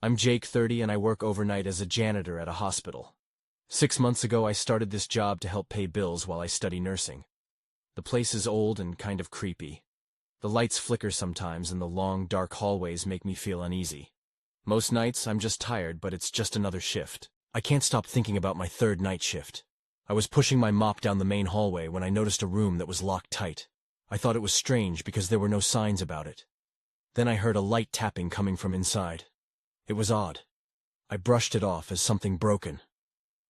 I'm Jake, 30, and I work overnight as a janitor at a hospital. 6 months ago, I started this job to help pay bills while I study nursing. The place is old and kind of creepy. The lights flicker sometimes, and the long, dark hallways make me feel uneasy. Most nights, I'm just tired, but it's just another shift. I can't stop thinking about my third night shift. I was pushing my mop down the main hallway when I noticed a room that was locked tight. I thought it was strange because there were no signs about it. Then I heard a light tapping coming from inside. It was odd. I brushed it off as something broken.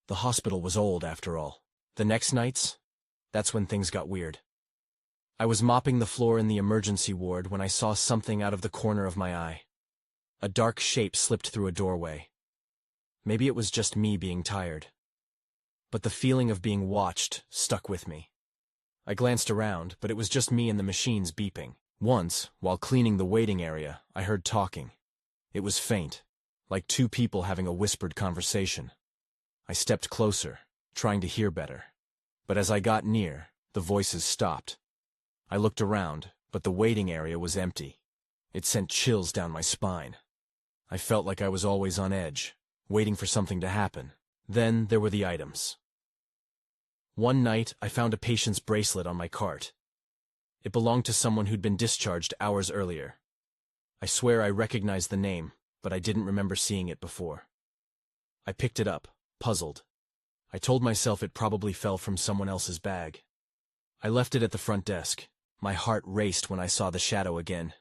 The hospital was old, after all. The next nights, that's when things got weird. I was mopping the floor in the emergency ward when I saw something out of the corner of my eye. A dark shape slipped through a doorway. Maybe it was just me being tired. But the feeling of being watched stuck with me. I glanced around, but it was just me and the machines beeping. Once, while cleaning the waiting area, I heard talking. It was faint, like two people having a whispered conversation. I stepped closer, trying to hear better. But as I got near, the voices stopped. I looked around, but the waiting area was empty. It sent chills down my spine. I felt like I was always on edge, waiting for something to happen. Then there were the items. One night, I found a patient's bracelet on my cart. It belonged to someone who'd been discharged hours earlier. I swear I recognized the name, but I didn't remember seeing it before. I picked it up, puzzled. I told myself it probably fell from someone else's bag. I left it at the front desk. My heart raced when I saw the shadow again.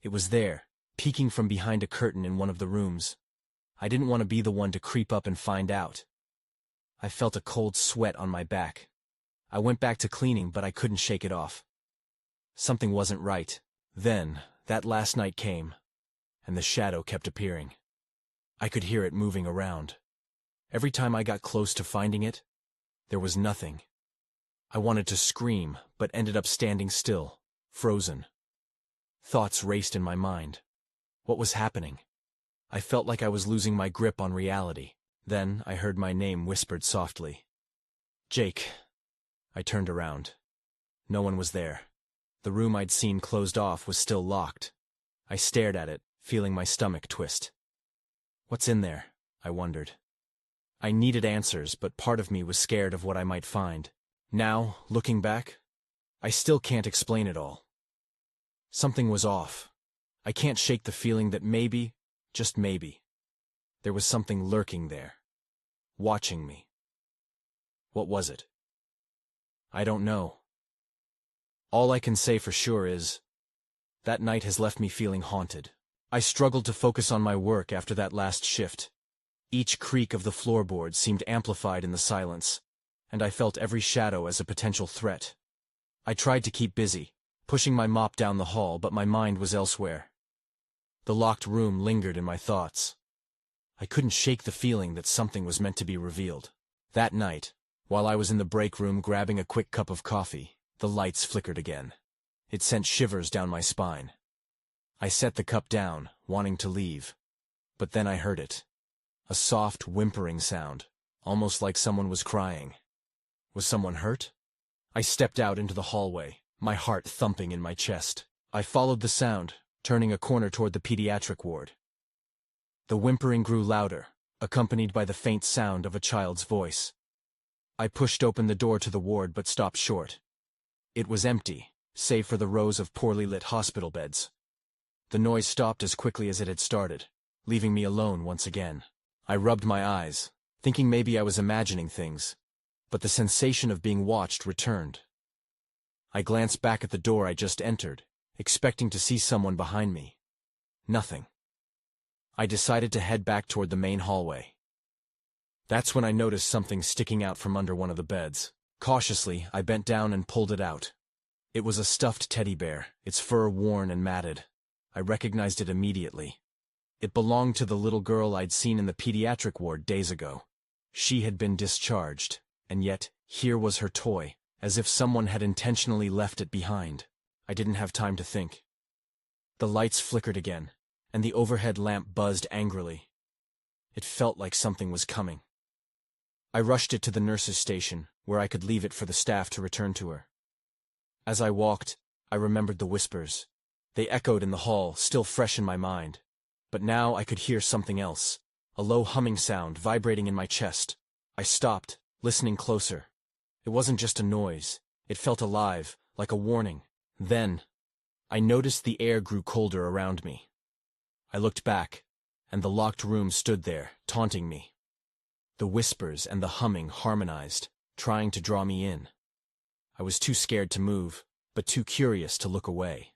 It was there, peeking from behind a curtain in one of the rooms. I didn't want to be the one to creep up and find out. I felt a cold sweat on my back. I went back to cleaning, but I couldn't shake it off. Something wasn't right. Then, that last night came, and the shadow kept appearing. I could hear it moving around. Every time I got close to finding it, there was nothing. I wanted to scream, but ended up standing still, frozen. Thoughts raced in my mind. What was happening? I felt like I was losing my grip on reality. Then I heard my name whispered softly. Jake. I turned around. No one was there. The room I'd seen closed off was still locked. I stared at it, feeling my stomach twist. What's in there? I wondered. I needed answers, but part of me was scared of what I might find. Now, looking back, I still can't explain it all. Something was off. I can't shake the feeling that maybe, just maybe, there was something lurking there, watching me. What was it? I don't know. All I can say for sure is, that night has left me feeling haunted. I struggled to focus on my work after that last shift. Each creak of the floorboards seemed amplified in the silence, and I felt every shadow as a potential threat. I tried to keep busy, pushing my mop down the hall, but my mind was elsewhere. The locked room lingered in my thoughts. I couldn't shake the feeling that something was meant to be revealed. That night, while I was in the break room grabbing a quick cup of coffee, the lights flickered again. It sent shivers down my spine. I set the cup down, wanting to leave. But then I heard it. A soft, whimpering sound, almost like someone was crying. Was someone hurt? I stepped out into the hallway, my heart thumping in my chest. I followed the sound, turning a corner toward the pediatric ward. The whimpering grew louder, accompanied by the faint sound of a child's voice. I pushed open the door to the ward but stopped short. It was empty, save for the rows of poorly lit hospital beds. The noise stopped as quickly as it had started, leaving me alone once again. I rubbed my eyes, thinking maybe I was imagining things, but the sensation of being watched returned. I glanced back at the door I just entered, expecting to see someone behind me. Nothing. I decided to head back toward the main hallway. That's when I noticed something sticking out from under one of the beds. Cautiously, I bent down and pulled it out. It was a stuffed teddy bear, its fur worn and matted. I recognized it immediately. It belonged to the little girl I'd seen in the pediatric ward days ago. She had been discharged, and yet, here was her toy, as if someone had intentionally left it behind. I didn't have time to think. The lights flickered again, and the overhead lamp buzzed angrily. It felt like something was coming. I rushed it to the nurse's station, where I could leave it for the staff to return to her. As I walked, I remembered the whispers. They echoed in the hall, still fresh in my mind. But now I could hear something else, a low humming sound vibrating in my chest. I stopped, listening closer. It wasn't just a noise. It felt alive, like a warning. Then, I noticed the air grew colder around me. I looked back, and the locked room stood there, taunting me. The whispers and the humming harmonized, trying to draw me in. I was too scared to move, but too curious to look away.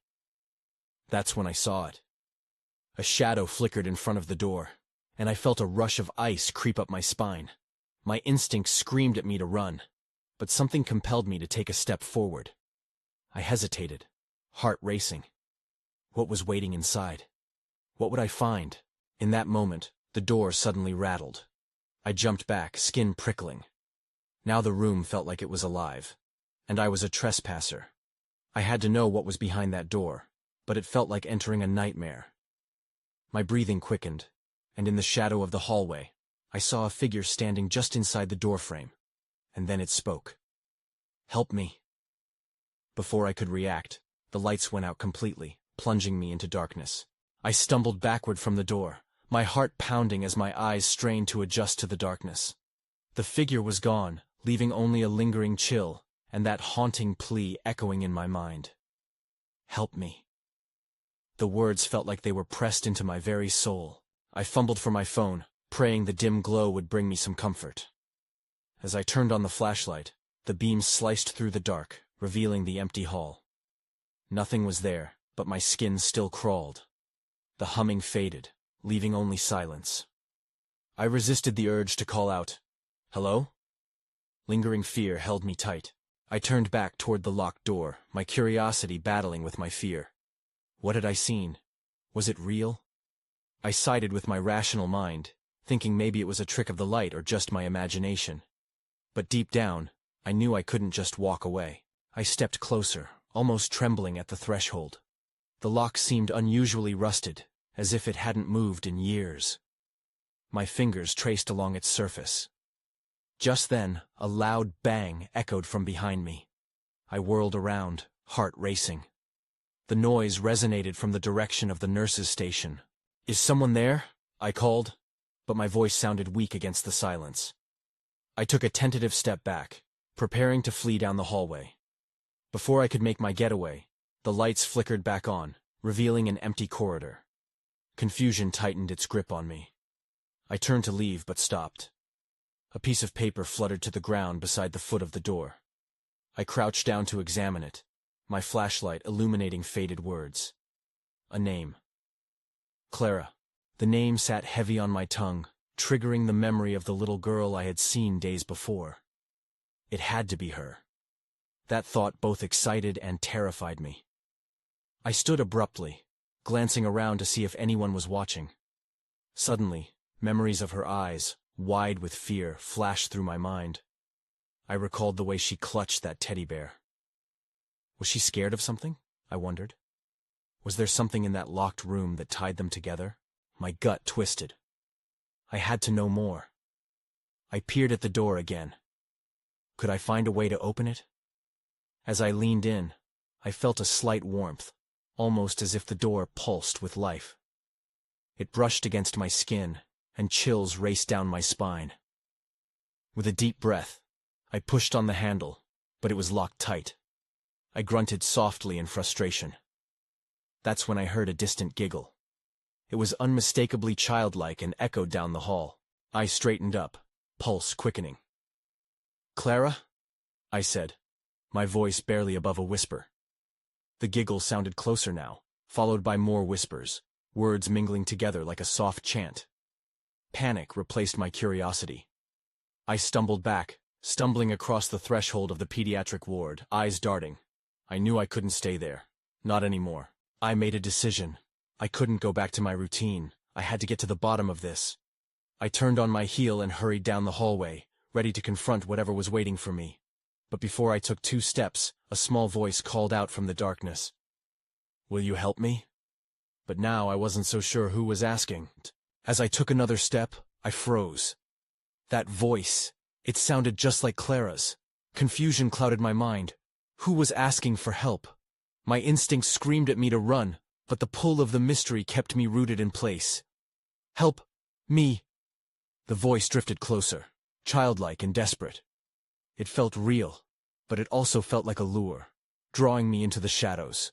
That's when I saw it. A shadow flickered in front of the door, and I felt a rush of ice creep up my spine. My instinct screamed at me to run, but something compelled me to take a step forward. I hesitated, heart racing. What was waiting inside? What would I find? In that moment, the door suddenly rattled. I jumped back, skin prickling. Now the room felt like it was alive, and I was a trespasser. I had to know what was behind that door, but it felt like entering a nightmare. My breathing quickened, and in the shadow of the hallway, I saw a figure standing just inside the doorframe, and then it spoke. "Help me." Before I could react, the lights went out completely, plunging me into darkness. I stumbled backward from the door, my heart pounding as my eyes strained to adjust to the darkness. The figure was gone, leaving only a lingering chill, and that haunting plea echoing in my mind. "Help me." The words felt like they were pressed into my very soul. I fumbled for my phone, praying the dim glow would bring me some comfort. As I turned on the flashlight, the beam sliced through the dark, revealing the empty hall. Nothing was there, but my skin still crawled. The humming faded, leaving only silence. I resisted the urge to call out, "Hello?" Lingering fear held me tight. I turned back toward the locked door, my curiosity battling with my fear. What had I seen? Was it real? I sided with my rational mind, thinking maybe it was a trick of the light or just my imagination. But deep down, I knew I couldn't just walk away. I stepped closer, almost trembling at the threshold. The lock seemed unusually rusted, as if it hadn't moved in years. My fingers traced along its surface. Just then, a loud bang echoed from behind me. I whirled around, heart racing. The noise resonated from the direction of the nurse's station. "Is someone there?" I called, but my voice sounded weak against the silence. I took a tentative step back, preparing to flee down the hallway. Before I could make my getaway, the lights flickered back on, revealing an empty corridor. Confusion tightened its grip on me. I turned to leave but stopped. A piece of paper fluttered to the ground beside the foot of the door. I crouched down to examine it, my flashlight illuminating faded words. A name. Clara. The name sat heavy on my tongue, triggering the memory of the little girl I had seen days before. It had to be her. That thought both excited and terrified me. I stood abruptly, glancing around to see if anyone was watching. Suddenly, memories of her eyes, wide with fear, flashed through my mind. I recalled the way she clutched that teddy bear. Was she scared of something? I wondered. Was there something in that locked room that tied them together? My gut twisted. I had to know more. I peered at the door again. Could I find a way to open it? As I leaned in, I felt a slight warmth, almost as if the door pulsed with life. It brushed against my skin, and chills raced down my spine. With a deep breath, I pushed on the handle, but it was locked tight. I grunted softly in frustration. That's when I heard a distant giggle. It was unmistakably childlike and echoed down the hall. I straightened up, pulse quickening. "Clara?" I said, my voice barely above a whisper. The giggle sounded closer now, followed by more whispers, words mingling together like a soft chant. Panic replaced my curiosity. I stumbled back, stumbling across the threshold of the pediatric ward, eyes darting. I knew I couldn't stay there. Not anymore. I made a decision. I couldn't go back to my routine. I had to get to the bottom of this. I turned on my heel and hurried down the hallway, ready to confront whatever was waiting for me. But before I took 2 steps, a small voice called out from the darkness. "Will you help me?" But now I wasn't so sure who was asking. As I took another step, I froze. That voice, it sounded just like Clara's. Confusion clouded my mind. Who was asking for help? My instincts screamed at me to run, but the pull of the mystery kept me rooted in place, Help! Me! The voice drifted closer, childlike and desperate. It felt real, but it also felt like a lure, drawing me into the shadows.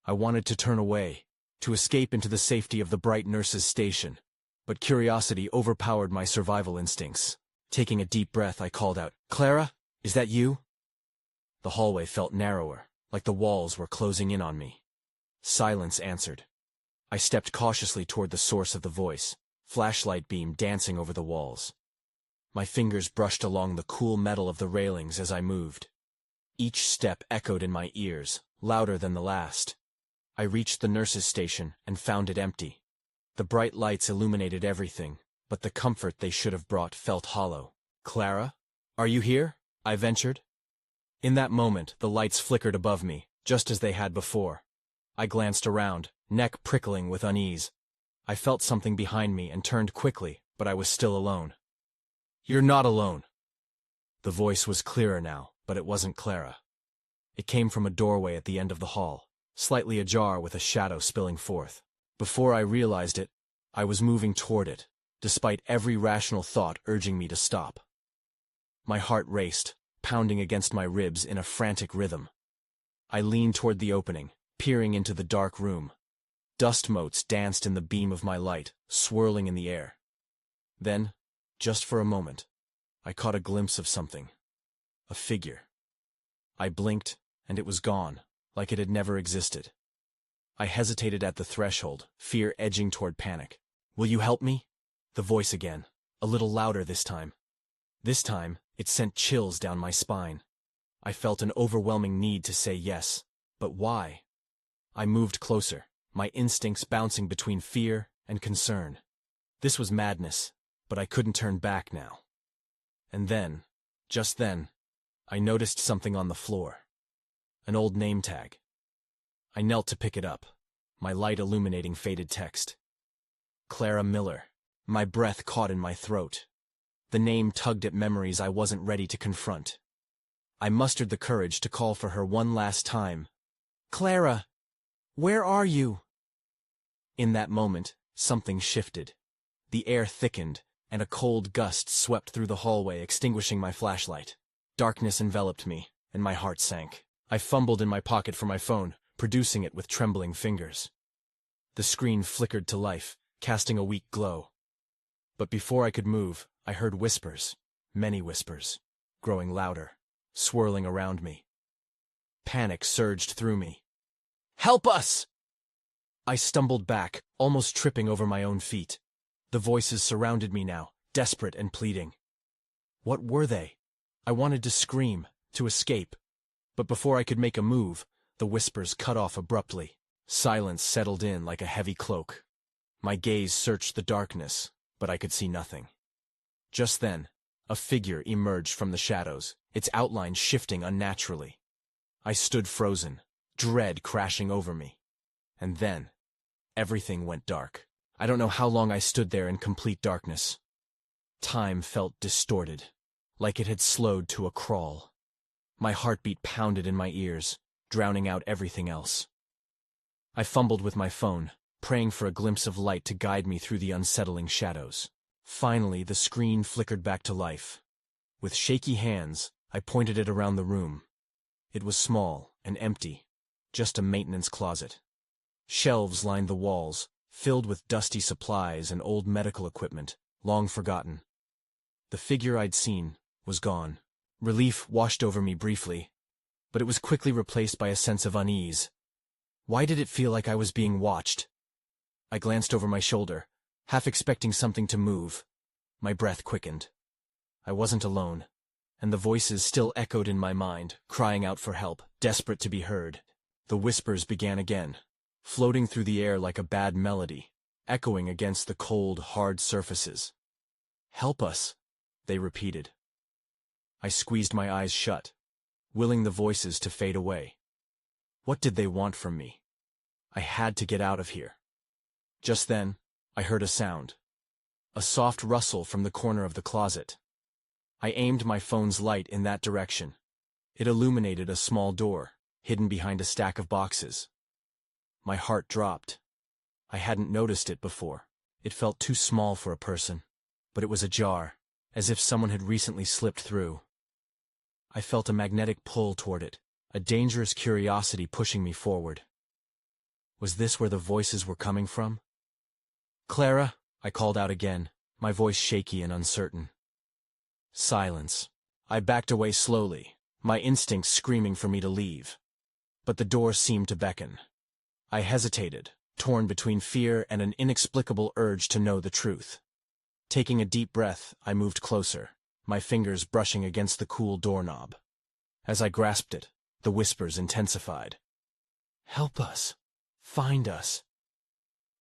I wanted to turn away, to escape into the safety of the bright nurse's station, but curiosity overpowered my survival instincts. Taking a deep breath, I called out, "Clara, is that you?" The hallway felt narrower, like the walls were closing in on me. Silence answered. I stepped cautiously toward the source of the voice, flashlight beam dancing over the walls. My fingers brushed along the cool metal of the railings as I moved. Each step echoed in my ears, louder than the last. I reached the nurse's station and found it empty. The bright lights illuminated everything, but the comfort they should have brought felt hollow. "Clara? Are you here?" I ventured. In that moment, the lights flickered above me, just as they had before. I glanced around, neck prickling with unease. I felt something behind me and turned quickly, but I was still alone. "You're not alone." The voice was clearer now, but it wasn't Clara. It came from a doorway at the end of the hall, slightly ajar with a shadow spilling forth. Before I realized it, I was moving toward it, despite every rational thought urging me to stop. My heart raced, pounding against my ribs in a frantic rhythm. I leaned toward the opening, peering into the dark room. Dust motes danced in the beam of my light, swirling in the air. Then, just for a moment, I caught a glimpse of something. A figure. I blinked, and it was gone, like it had never existed. I hesitated at the threshold, fear edging toward panic. "Will you help me?" The voice again, a little louder this time. This time, it sent chills down my spine. I felt an overwhelming need to say yes, but why? I moved closer, my instincts bouncing between fear and concern. This was madness, but I couldn't turn back now. And then, just then, I noticed something on the floor. An old name tag. I knelt to pick it up, my light illuminating faded text. Clara Miller. My breath caught in my throat. The name tugged at memories I wasn't ready to confront. I mustered the courage to call for her one last time. "Clara! Where are you?" In that moment, something shifted. The air thickened, and a cold gust swept through the hallway, extinguishing my flashlight. Darkness enveloped me, and my heart sank. I fumbled in my pocket for my phone, producing it with trembling fingers. The screen flickered to life, casting a weak glow. But before I could move, I heard whispers, many whispers, growing louder, swirling around me. Panic surged through me. "Help us!" I stumbled back, almost tripping over my own feet. The voices surrounded me now, desperate and pleading. What were they? I wanted to scream, to escape. But before I could make a move, the whispers cut off abruptly. Silence settled in like a heavy cloak. My gaze searched the darkness, but I could see nothing. Just then, a figure emerged from the shadows, its outline shifting unnaturally. I stood frozen, dread crashing over me. And then, everything went dark. I don't know how long I stood there in complete darkness. Time felt distorted, like it had slowed to a crawl. My heartbeat pounded in my ears, drowning out everything else. I fumbled with my phone, praying for a glimpse of light to guide me through the unsettling shadows. Finally, the screen flickered back to life. With shaky hands, I pointed it around the room. It was small and empty, just a maintenance closet. Shelves lined the walls, filled with dusty supplies and old medical equipment, long forgotten. The figure I'd seen was gone. Relief washed over me briefly, but it was quickly replaced by a sense of unease. Why did it feel like I was being watched? I glanced over my shoulder, half expecting something to move. My breath quickened. I wasn't alone, and the voices still echoed in my mind, crying out for help, desperate to be heard. The whispers began again, floating through the air like a bad melody, echoing against the cold, hard surfaces. "Help us," they repeated. I squeezed my eyes shut, willing the voices to fade away. What did they want from me? I had to get out of here. Just then, I heard a sound. A soft rustle from the corner of the closet. I aimed my phone's light in that direction. It illuminated a small door, hidden behind a stack of boxes. My heart dropped. I hadn't noticed it before, It felt too small for a person, but it was ajar, as if someone had recently slipped through. I felt a magnetic pull toward it, a dangerous curiosity pushing me forward. Was this where the voices were coming from? "Clara," I called out again, my voice shaky and uncertain. Silence. I backed away slowly, my instincts screaming for me to leave. But the door seemed to beckon. I hesitated, torn between fear and an inexplicable urge to know the truth. Taking a deep breath, I moved closer, my fingers brushing against the cool doorknob. As I grasped it, the whispers intensified. "Help us. Find us."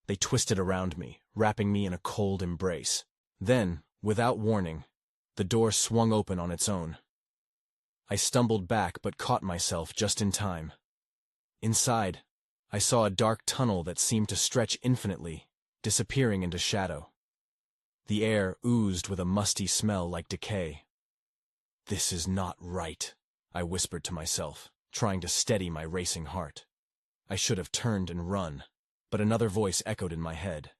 They twisted around me, wrapping me in a cold embrace. Then, without warning, the door swung open on its own. I stumbled back but caught myself just in time. Inside, I saw a dark tunnel that seemed to stretch infinitely, disappearing into shadow. The air oozed with a musty smell like decay. "This is not right," I whispered to myself, trying to steady my racing heart. I should have turned and run, but another voice echoed in my head.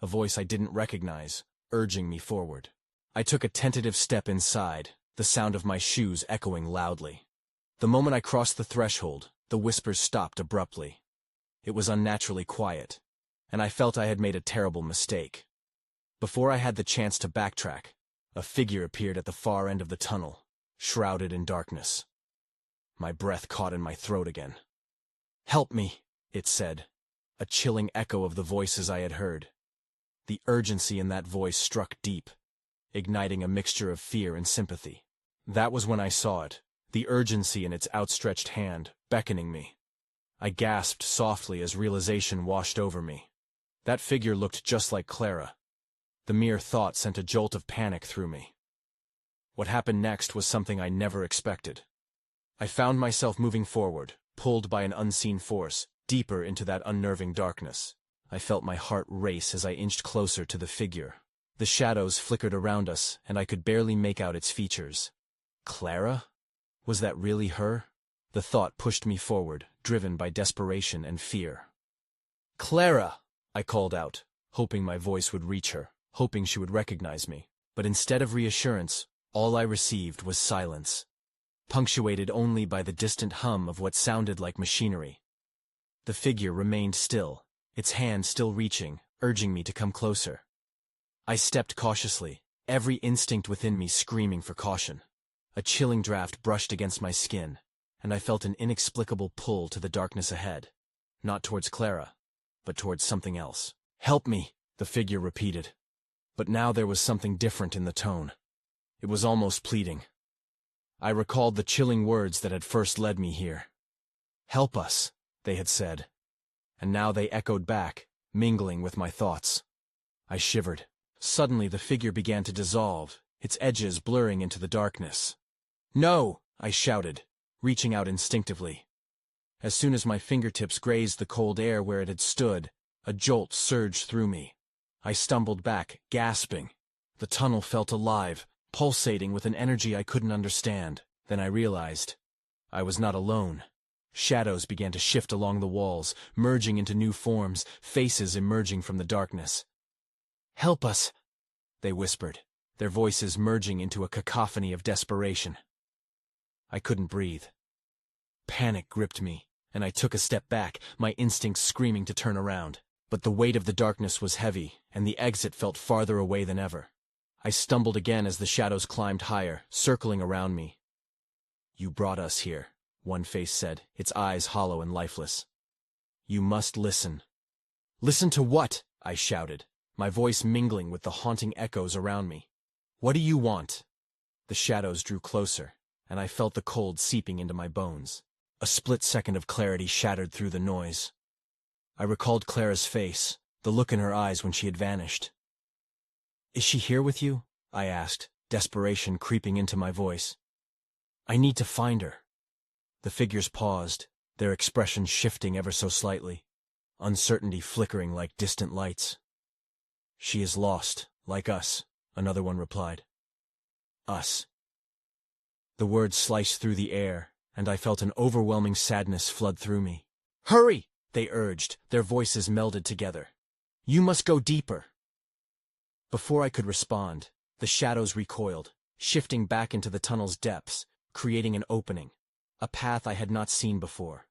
A voice I didn't recognize, urging me forward. I took a tentative step inside, the sound of my shoes echoing loudly. The moment I crossed the threshold, the whispers stopped abruptly. It was unnaturally quiet, and I felt I had made a terrible mistake. Before I had the chance to backtrack, a figure appeared at the far end of the tunnel, shrouded in darkness. My breath caught in my throat again. "Help me," it said, a chilling echo of the voices I had heard. The urgency in that voice struck deep, igniting a mixture of fear and sympathy. That was when I saw it, the urgency in its outstretched hand, beckoning me. I gasped softly as realization washed over me. That figure looked just like Clara. The mere thought sent a jolt of panic through me. What happened next was something I never expected. I found myself moving forward, pulled by an unseen force, deeper into that unnerving darkness. I felt my heart race as I inched closer to the figure. The shadows flickered around us, and I could barely make out its features. Clara? Was that really her? The thought pushed me forward, driven by desperation and fear. "Clara!" I called out, hoping my voice would reach her, hoping she would recognize me. But instead of reassurance, all I received was silence, punctuated only by the distant hum of what sounded like machinery. The figure remained still, its hand still reaching, urging me to come closer. I stepped cautiously, every instinct within me screaming for caution. A chilling draft brushed against my skin, and I felt an inexplicable pull to the darkness ahead. Not towards Clara, but towards something else. "Help me," the figure repeated. But now there was something different in the tone. It was almost pleading. I recalled the chilling words that had first led me here. "Help us," they had said. And now they echoed back, mingling with my thoughts. I shivered. Suddenly the figure began to dissolve, its edges blurring into the darkness. "No!" I shouted, reaching out instinctively. As soon as my fingertips grazed the cold air where it had stood, a jolt surged through me. I stumbled back, gasping. The tunnel felt alive, pulsating with an energy I couldn't understand. Then I realized I was not alone. Shadows began to shift along the walls, merging into new forms, faces emerging from the darkness. "Help us," they whispered, their voices merging into a cacophony of desperation. I couldn't breathe. Panic gripped me, and I took a step back, my instincts screaming to turn around. But the weight of the darkness was heavy, and the exit felt farther away than ever. I stumbled again as the shadows climbed higher, circling around me. "You brought us here," one face said, its eyes hollow and lifeless. "You must listen." "Listen to what?" I shouted, my voice mingling with the haunting echoes around me. "What do you want?" The shadows drew closer, and I felt the cold seeping into my bones. A split second of clarity shattered through the noise. I recalled Clara's face, the look in her eyes when she had vanished. "Is she here with you?" I asked, desperation creeping into my voice. "I need to find her." The figures paused, their expressions shifting ever so slightly, uncertainty flickering like distant lights. "She is lost, like us," another one replied. "Us." The words sliced through the air, and I felt an overwhelming sadness flood through me. "Hurry!" they urged, their voices melded together. "You must go deeper." Before I could respond, the shadows recoiled, shifting back into the tunnel's depths, creating an opening, a path I had not seen before.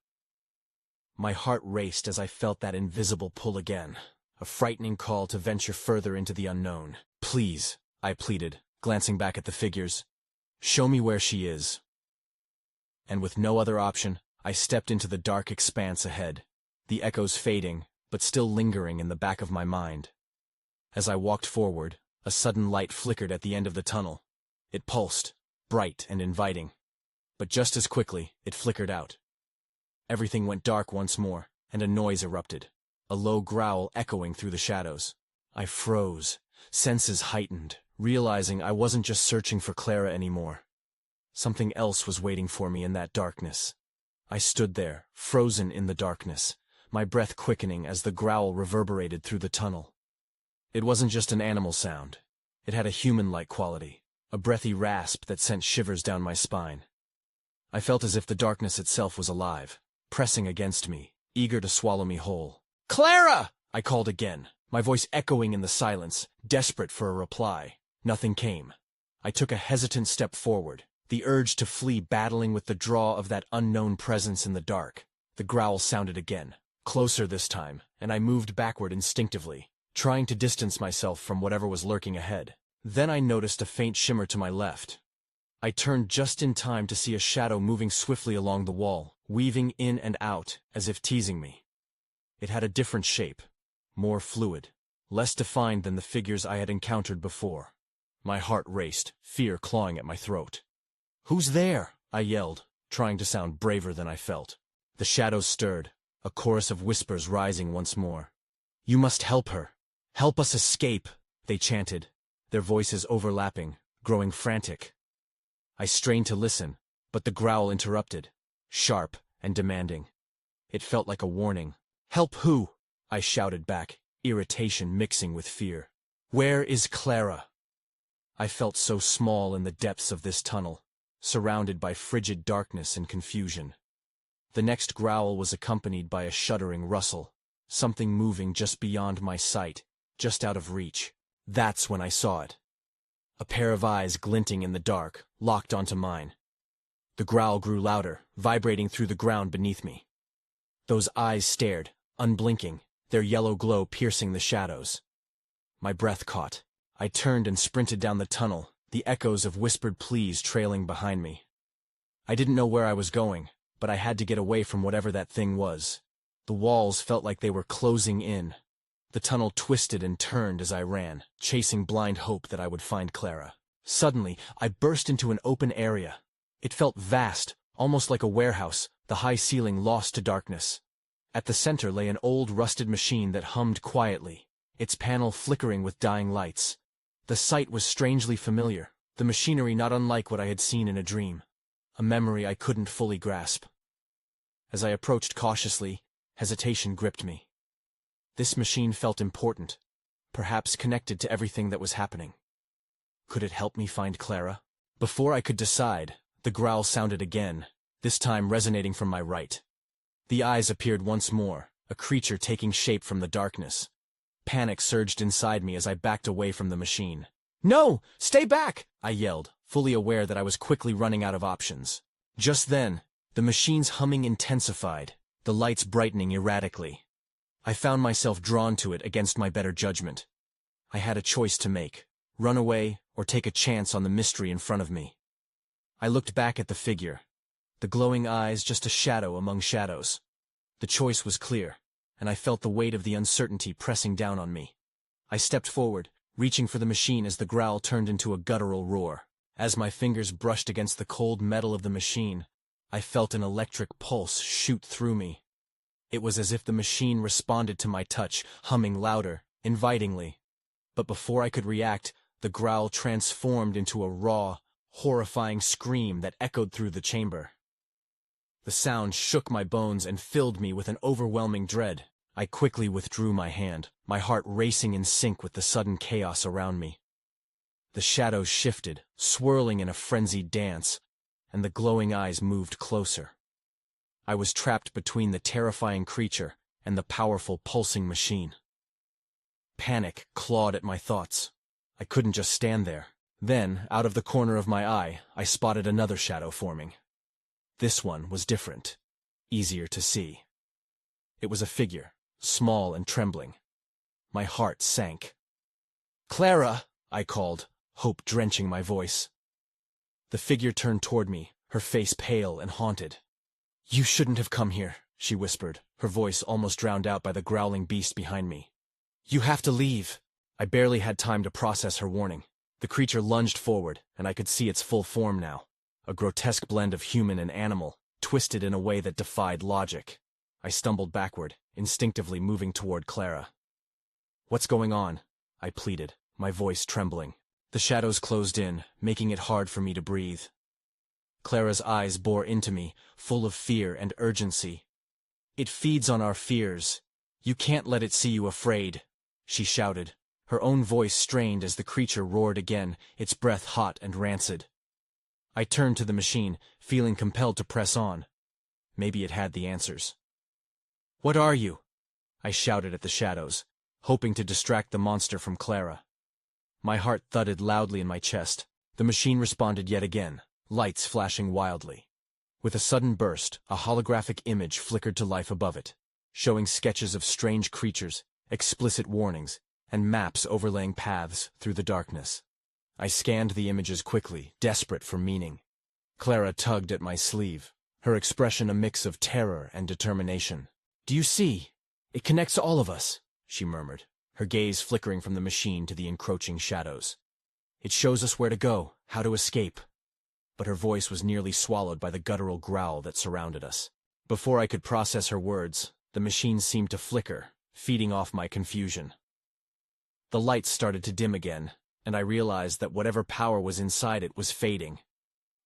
My heart raced as I felt that invisible pull again, a frightening call to venture further into the unknown. "Please," I pleaded, glancing back at the figures. "Show me where she is." And with no other option, I stepped into the dark expanse ahead, the echoes fading, but still lingering in the back of my mind. As I walked forward, a sudden light flickered at the end of the tunnel. It pulsed, bright and inviting. But just as quickly, it flickered out. Everything went dark once more, and a noise erupted, a low growl echoing through the shadows. I froze, senses heightened, realizing I wasn't just searching for Clara anymore. Something else was waiting for me in that darkness. I stood there, frozen in the darkness, my breath quickening as the growl reverberated through the tunnel. It wasn't just an animal sound. It had a human-like quality, a breathy rasp that sent shivers down my spine. I felt as if the darkness itself was alive, pressing against me, eager to swallow me whole. "Clara!" I called again, my voice echoing in the silence, desperate for a reply. Nothing came. I took a hesitant step forward, the urge to flee battling with the draw of that unknown presence in the dark. The growl sounded again, closer this time, and I moved backward instinctively, trying to distance myself from whatever was lurking ahead. Then I noticed a faint shimmer to my left. I turned just in time to see a shadow moving swiftly along the wall, weaving in and out, as if teasing me. It had a different shape, more fluid, less defined than the figures I had encountered before. My heart raced, fear clawing at my throat. "Who's there?" I yelled, trying to sound braver than I felt. The shadows stirred, a chorus of whispers rising once more. "You must help her. Help us escape," they chanted, their voices overlapping, growing frantic. I strained to listen, but the growl interrupted, sharp and demanding. It felt like a warning. "Help who?" I shouted back, irritation mixing with fear. "Where is Clara?" I felt so small in the depths of this tunnel, surrounded by frigid darkness and confusion. The next growl was accompanied by a shuddering rustle, something moving just beyond my sight, just out of reach. That's when I saw it. A pair of eyes glinting in the dark, locked onto mine. The growl grew louder, vibrating through the ground beneath me. Those eyes stared, unblinking, their yellow glow piercing the shadows. My breath caught. I turned and sprinted down the tunnel, the echoes of whispered pleas trailing behind me. I didn't know where I was going, but I had to get away from whatever that thing was. The walls felt like they were closing in. The tunnel twisted and turned as I ran, chasing blind hope that I would find Clara. Suddenly, I burst into an open area. It felt vast, almost like a warehouse, the high ceiling lost to darkness. At the center lay an old rusted machine that hummed quietly, its panel flickering with dying lights. The sight was strangely familiar, the machinery not unlike what I had seen in a dream, a memory I couldn't fully grasp. As I approached cautiously, hesitation gripped me. This machine felt important, perhaps connected to everything that was happening. Could it help me find Clara? Before I could decide, the growl sounded again, this time resonating from my right. The eyes appeared once more, a creature taking shape from the darkness. Panic surged inside me as I backed away from the machine. "No! Stay back!" I yelled, fully aware that I was quickly running out of options. Just then, the machine's humming intensified, the lights brightening erratically. I found myself drawn to it against my better judgment. I had a choice to make, run away or take a chance on the mystery in front of me. I looked back at the figure, the glowing eyes just a shadow among shadows. The choice was clear, and I felt the weight of the uncertainty pressing down on me. I stepped forward, reaching for the machine as the growl turned into a guttural roar. As my fingers brushed against the cold metal of the machine, I felt an electric pulse shoot through me. It was as if the machine responded to my touch, humming louder, invitingly. But before I could react, the growl transformed into a raw, horrifying scream that echoed through the chamber. The sound shook my bones and filled me with an overwhelming dread. I quickly withdrew my hand, my heart racing in sync with the sudden chaos around me. The shadows shifted, swirling in a frenzied dance, and the glowing eyes moved closer. I was trapped between the terrifying creature and the powerful pulsing machine. Panic clawed at my thoughts. I couldn't just stand there. Then, out of the corner of my eye, I spotted another shadow forming. This one was different, easier to see. It was a figure, small and trembling. My heart sank. "Clara!" I called, hope drenching my voice. The figure turned toward me, her face pale and haunted. "You shouldn't have come here," she whispered, her voice almost drowned out by the growling beast behind me. "You have to leave." I barely had time to process her warning. The creature lunged forward, and I could see its full form now. A grotesque blend of human and animal, twisted in a way that defied logic. I stumbled backward, instinctively moving toward Clara. "What's going on?" I pleaded, my voice trembling. The shadows closed in, making it hard for me to breathe. Clara's eyes bore into me, full of fear and urgency. "It feeds on our fears. You can't let it see you afraid," she shouted, her own voice strained as the creature roared again, its breath hot and rancid. I turned to the machine, feeling compelled to press on. Maybe it had the answers. "What are you?" I shouted at the shadows, hoping to distract the monster from Clara. My heart thudded loudly in my chest. The machine responded yet again, lights flashing wildly. With a sudden burst, a holographic image flickered to life above it, showing sketches of strange creatures, explicit warnings, and maps overlaying paths through the darkness. I scanned the images quickly, desperate for meaning. Clara tugged at my sleeve, her expression a mix of terror and determination. "Do you see? It connects all of us," she murmured, her gaze flickering from the machine to the encroaching shadows. "It shows us where to go, how to escape." But her voice was nearly swallowed by the guttural growl that surrounded us. Before I could process her words, the machine seemed to flicker, feeding off my confusion. The lights started to dim again, and I realized that whatever power was inside it was fading.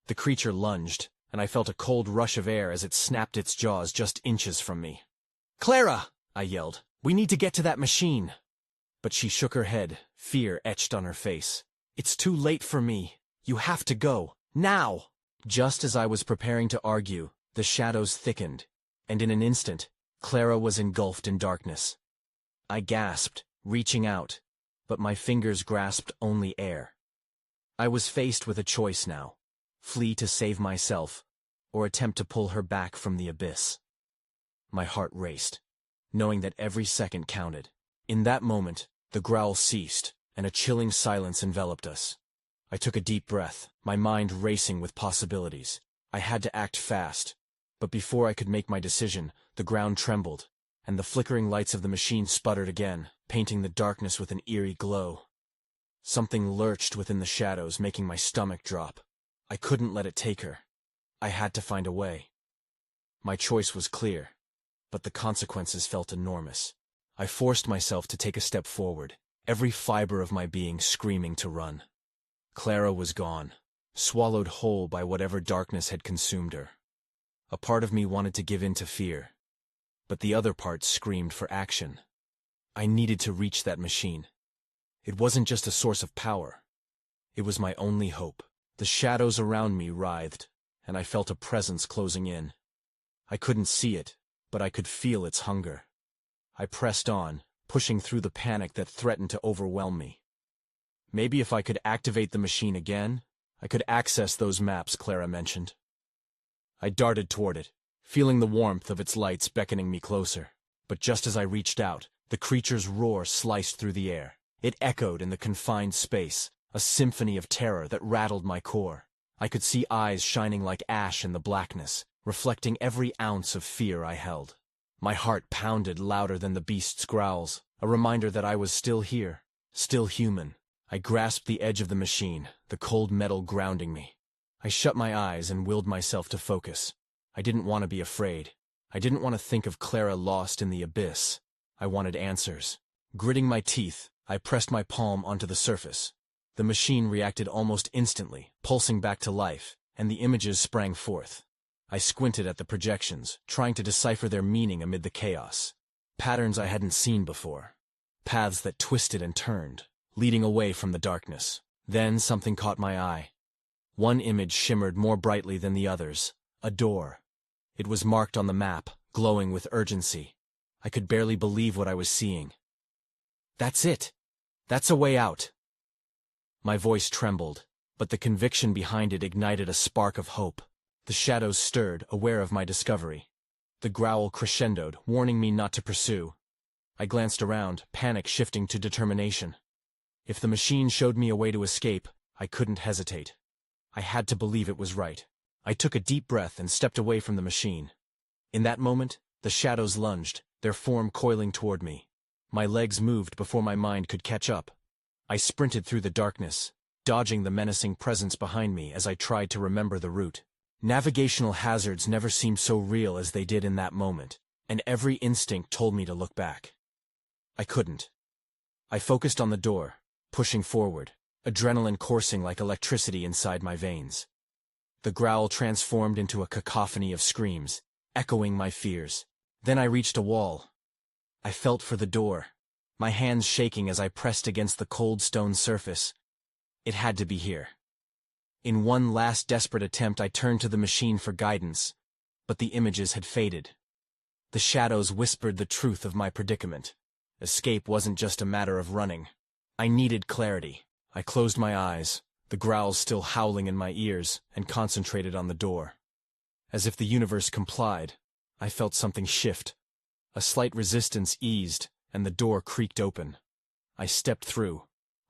The creature lunged, and I felt a cold rush of air as it snapped its jaws just inches from me. "Clara!" I yelled. "We need to get to that machine." But she shook her head, fear etched on her face. "It's too late for me. You have to go. Now!" Just as I was preparing to argue, the shadows thickened, and in an instant, Clara was engulfed in darkness. I gasped, reaching out, but my fingers grasped only air. I was faced with a choice now: flee to save myself, or attempt to pull her back from the abyss. My heart raced, knowing that every second counted. In that moment, the growl ceased, and a chilling silence enveloped us. I took a deep breath, my mind racing with possibilities. I had to act fast, but before I could make my decision, the ground trembled, and the flickering lights of the machine sputtered again, painting the darkness with an eerie glow. Something lurched within the shadows, making my stomach drop. I couldn't let it take her. I had to find a way. My choice was clear, but the consequences felt enormous. I forced myself to take a step forward, every fiber of my being screaming to run. Clara was gone, swallowed whole by whatever darkness had consumed her. A part of me wanted to give in to fear, but the other part screamed for action. I needed to reach that machine. It wasn't just a source of power. It was my only hope. The shadows around me writhed, and I felt a presence closing in. I couldn't see it, but I could feel its hunger. I pressed on, pushing through the panic that threatened to overwhelm me. Maybe if I could activate the machine again, I could access those maps Clara mentioned. I darted toward it, feeling the warmth of its lights beckoning me closer. But just as I reached out, the creature's roar sliced through the air. It echoed in the confined space, a symphony of terror that rattled my core. I could see eyes shining like ash in the blackness, reflecting every ounce of fear I held. My heart pounded louder than the beast's growls, a reminder that I was still here, still human. I grasped the edge of the machine, the cold metal grounding me. I shut my eyes and willed myself to focus. I didn't want to be afraid. I didn't want to think of Clara lost in the abyss. I wanted answers. Gritting my teeth, I pressed my palm onto the surface. The machine reacted almost instantly, pulsing back to life, and the images sprang forth. I squinted at the projections, trying to decipher their meaning amid the chaos. Patterns I hadn't seen before. Paths that twisted and turned, leading away from the darkness. Then something caught my eye. One image shimmered more brightly than the others. A door. It was marked on the map, glowing with urgency. I could barely believe what I was seeing. "That's it! That's a way out!" My voice trembled, but the conviction behind it ignited a spark of hope. The shadows stirred, aware of my discovery. The growl crescendoed, warning me not to pursue. I glanced around, panic shifting to determination. If the machine showed me a way to escape, I couldn't hesitate. I had to believe it was right. I took a deep breath and stepped away from the machine. In that moment, the shadows lunged, their form coiling toward me. My legs moved before my mind could catch up. I sprinted through the darkness, dodging the menacing presence behind me as I tried to remember the route. Navigational hazards never seemed so real as they did in that moment, and every instinct told me to look back. I couldn't. I focused on the door, pushing forward, adrenaline coursing like electricity inside my veins. The growl transformed into a cacophony of screams, echoing my fears. Then I reached a wall. I felt for the door, my hands shaking as I pressed against the cold stone surface. It had to be here. In one last desperate attempt, I turned to the machine for guidance, but the images had faded. The shadows whispered the truth of my predicament. Escape wasn't just a matter of running. I needed clarity. I closed my eyes, the growls still howling in my ears, and concentrated on the door. As if the universe complied, I felt something shift. A slight resistance eased, and the door creaked open. I stepped through,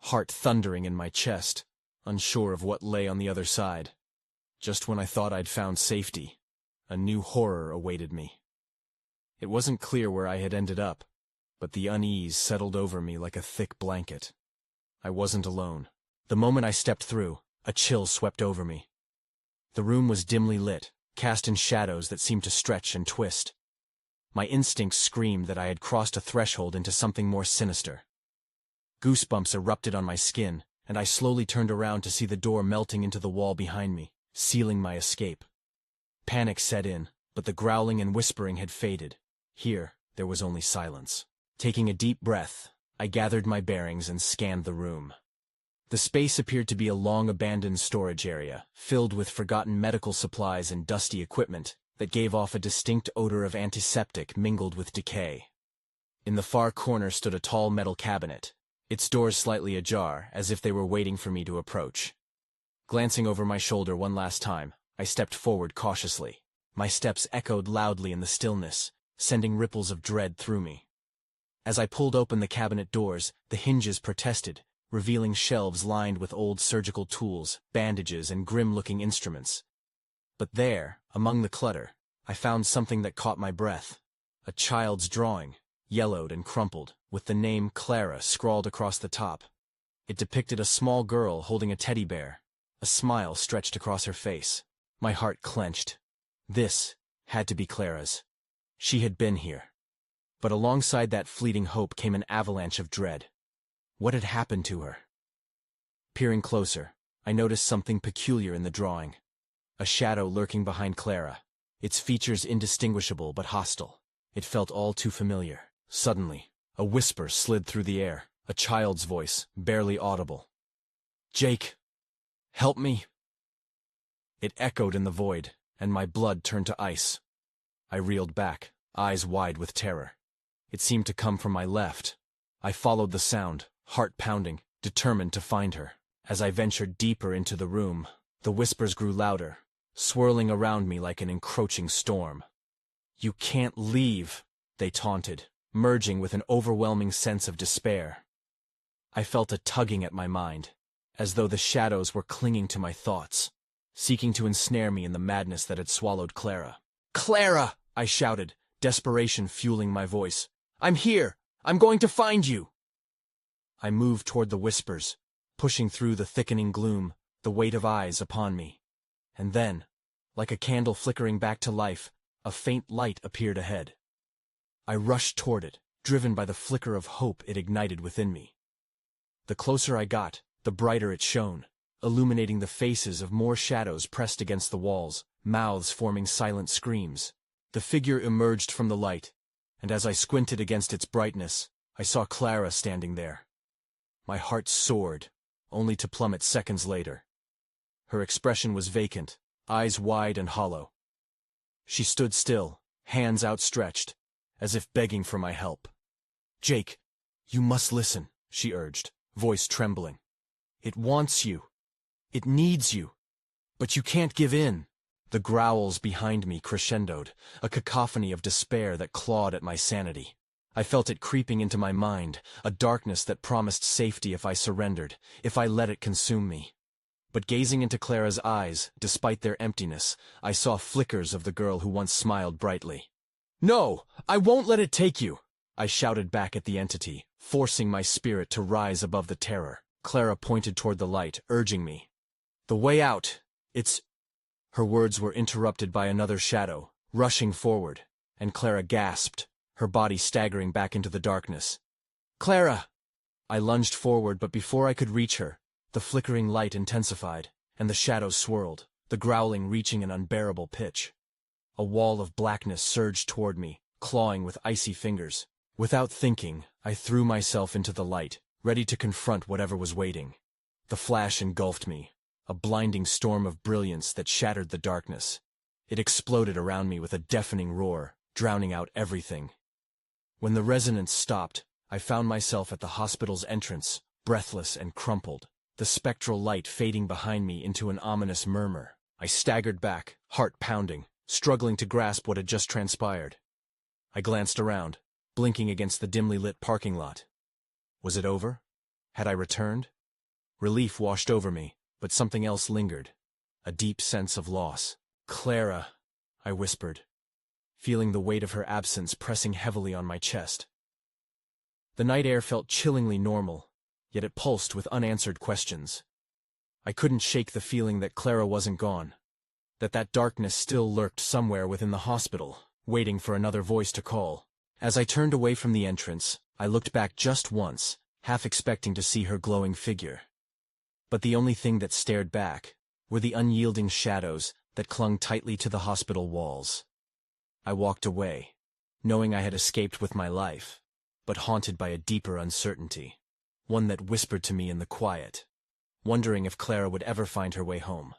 heart thundering in my chest, unsure of what lay on the other side. Just when I thought I'd found safety, a new horror awaited me. It wasn't clear where I had ended up, but the unease settled over me like a thick blanket. I wasn't alone. The moment I stepped through, a chill swept over me. The room was dimly lit, cast in shadows that seemed to stretch and twist. My instincts screamed that I had crossed a threshold into something more sinister. Goosebumps erupted on my skin, and I slowly turned around to see the door melting into the wall behind me, sealing my escape. Panic set in, but the growling and whispering had faded. Here, there was only silence. Taking a deep breath, I gathered my bearings and scanned the room. The space appeared to be a long-abandoned storage area, filled with forgotten medical supplies and dusty equipment that gave off a distinct odor of antiseptic mingled with decay. In the far corner stood a tall metal cabinet, its doors slightly ajar, as if they were waiting for me to approach. Glancing over my shoulder one last time, I stepped forward cautiously. My steps echoed loudly in the stillness, sending ripples of dread through me. As I pulled open the cabinet doors, the hinges protested, revealing shelves lined with old surgical tools, bandages, and grim-looking instruments. But there, among the clutter, I found something that caught my breath. A child's drawing, yellowed and crumpled, with the name Clara scrawled across the top. It depicted a small girl holding a teddy bear. A smile stretched across her face. My heart clenched. This had to be Clara's. She had been here. But alongside that fleeting hope came an avalanche of dread. What had happened to her? Peering closer, I noticed something peculiar in the drawing. A shadow lurking behind Clara, its features indistinguishable but hostile. It felt all too familiar. Suddenly, a whisper slid through the air, a child's voice, barely audible. "Jake, help me!" It echoed in the void, and my blood turned to ice. I reeled back, eyes wide with terror. It seemed to come from my left. I followed the sound, heart pounding, determined to find her. As I ventured deeper into the room, the whispers grew louder, swirling around me like an encroaching storm. "You can't leave," they taunted, merging with an overwhelming sense of despair. I felt a tugging at my mind, as though the shadows were clinging to my thoughts, seeking to ensnare me in the madness that had swallowed Clara. "Clara!" I shouted, desperation fueling my voice. "I'm here! I'm going to find you!" I moved toward the whispers, pushing through the thickening gloom, the weight of eyes upon me. And then, like a candle flickering back to life, a faint light appeared ahead. I rushed toward it, driven by the flicker of hope it ignited within me. The closer I got, the brighter it shone, illuminating the faces of more shadows pressed against the walls, mouths forming silent screams. The figure emerged from the light, and as I squinted against its brightness, I saw Clara standing there. My heart soared, only to plummet seconds later. Her expression was vacant, eyes wide and hollow. She stood still, hands outstretched, as if begging for my help. "Jake, you must listen," she urged, voice trembling. It wants you. It needs you. But you can't give in. The growls behind me crescendoed, a cacophony of despair that clawed at my sanity. I felt it creeping into my mind, a darkness that promised safety if I surrendered, if I let it consume me. But gazing into Clara's eyes, despite their emptiness, I saw flickers of the girl who once smiled brightly. "No, I won't let it take you!" I shouted back at the entity, forcing my spirit to rise above the terror. Clara pointed toward the light, urging me. "The way out, it's—" Her words were interrupted by another shadow, rushing forward, and Clara gasped, her body staggering back into the darkness. "Clara!" I lunged forward, but before I could reach her, the flickering light intensified, and the shadows swirled, the growling reaching an unbearable pitch. A wall of blackness surged toward me, clawing with icy fingers. Without thinking, I threw myself into the light, ready to confront whatever was waiting. The flash engulfed me, a blinding storm of brilliance that shattered the darkness. It exploded around me with a deafening roar, drowning out everything. When the resonance stopped, I found myself at the hospital's entrance, breathless and crumpled, the spectral light fading behind me into an ominous murmur. I staggered back, heart pounding, struggling to grasp what had just transpired. I glanced around, blinking against the dimly lit parking lot. Was it over? Had I returned? Relief washed over me, but something else lingered, a deep sense of loss. "Clara," I whispered, feeling the weight of her absence pressing heavily on my chest. The night air felt chillingly normal, yet it pulsed with unanswered questions. I couldn't shake the feeling that Clara wasn't gone, that darkness still lurked somewhere within the hospital, waiting for another voice to call. As I turned away from the entrance, I looked back just once, half expecting to see her glowing figure. But the only thing that stared back were the unyielding shadows that clung tightly to the hospital walls. I walked away, knowing I had escaped with my life, but haunted by a deeper uncertainty, one that whispered to me in the quiet, wondering if Clara would ever find her way home.